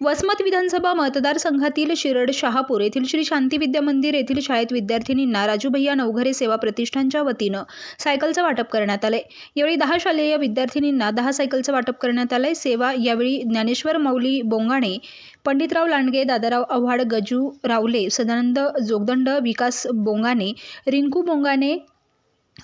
वसमत विधानसभा मतदारसंघातील शिरड शहापूर येथील श्री शांती विद्या मंदिर येथील शाळेत विद्यार्थिनींना राजूभैया नवघरे सेवा प्रतिष्ठानच्या वतीनं सायकलचं वाटप करण्यात आले। यावेळी 10 शालेय विद्यार्थिनींना 10 सायकलचं वाटप करण्यात आले। सेवा यावेळी ज्ञानेश्वर माऊली बोंगाणे, पंडितराव लांडगे, दादाराव आव्हाड, गजू रावले, सदानंद जोगदंड, विकास बोंगाणे, रिंकू बोंगाणे,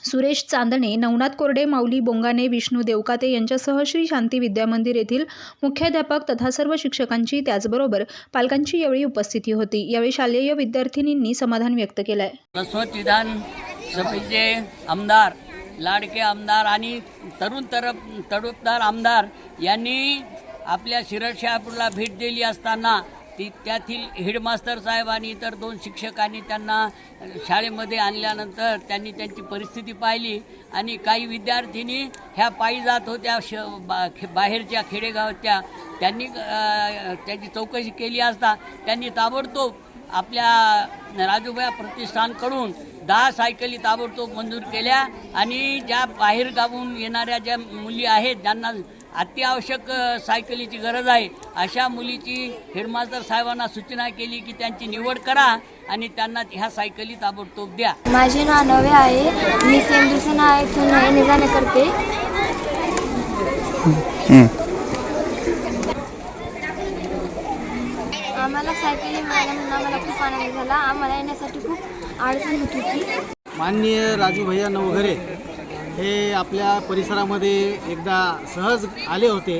सुरेश चांदणे, नवनाथ कोरडे, माऊली बोंगाणे, विष्णू देवकाते यांच्यासह श्री शांती विद्या मंदिर येथील मुख्याध्यापक तथा सर्व शिक्षकांची त्याचबरोबर पालकांची यावेळी उपस्थिती होती। यावेळी शालेय विद्यार्थिनींनी समाधान व्यक्त केलं आहे। वसमत विधानसभेचे आमदार, लाडके आमदार आणि तरुणदार आमदार यांनी आपल्या शिरड शहापूरला भेट दिली असताना त्यातील हेडमास्टर साहेब आणि इतर 2 शिक्षकांनी त्यांना शाळेमध्ये आणल्यानंतर त्यांनी त्यांची परिस्थिती पाहिली आणि काही विद्यार्थिनी ह्या पायी जात होत्या बाहेरच्या खेडेगावाच्या। त्यांनी त्याची चौकशी केली असता त्यांनी ताबडतोब आपल्या राजूभैया प्रतिष्ठानकडून 10 सायकली ताबडतोब मंजूर केल्या आणि ज्या बाहेरगावून येणाऱ्या ज्या मुली आहेत ज्यांना अत्यावश्यक सायकलीची गरज आहे अशा मुलीची हेडमास्टर साहेबांना सूचना केली की त्यांची निवड करा आणि त्यांना ह्या सायकली ताबडतोब द्या। माझे नाव नवे आहे, मी सेंदुसना येथून येणे जाणे करते। आम्हाला सायकली मिळाल्या म्हणून आम्हाला खूप आनंद झाला। आम्हाला येण्यासाठी खूप अडचण होत होती। माननीय राजूभैया नवघरे हे आपल्या परिसरामध्ये एकदा सहज आले होते,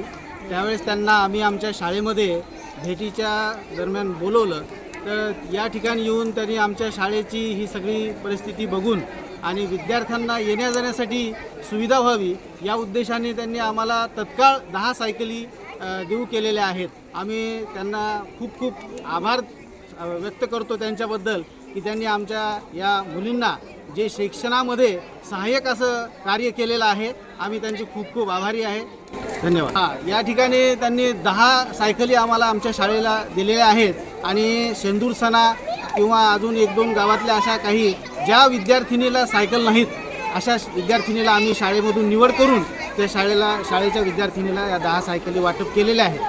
त्यावेळेस त्यांना आम्ही आमच्या शाळेमध्ये भेटीच्या दरम्यान बोलवलं। तर या ठिकाणी येऊन त्यांनी आमच्या शाळेची ही सगळी परिस्थिती बघून आणि विद्यार्थ्यांना येण्या जाण्यासाठी सुविधा व्हावी या उद्देशाने त्यांनी आम्हाला तत्काळ 10 सायकली देऊ केलेल्या आहेत। आम्ही त्यांना खूप खूप आभार व्यक्त करतो त्यांच्याबद्दल की त्यांनी आमच्या या मुलींना जे शिक्षणामध्ये सहाय्यक असं कार्य केलेलं आहे। आम्ही त्यांचे खूप खूप आभारी आहे। धन्यवाद। या ठिकाणी त्यांनी 10 सायकली आम्हाला आमच्या शाळेला दिलेल्या आहेत आणि शेंदूरसणा किंवा अजून 1-2 गावातल्या अशा काही ज्या विद्यार्थिनीला सायकल नाहीत अशा विद्यार्थिनीला आम्ही शाळेमधून निवड करून त्या शाळेच्या विद्यार्थिनीला या 10 सायकली वाटप केलेल्या आहेत।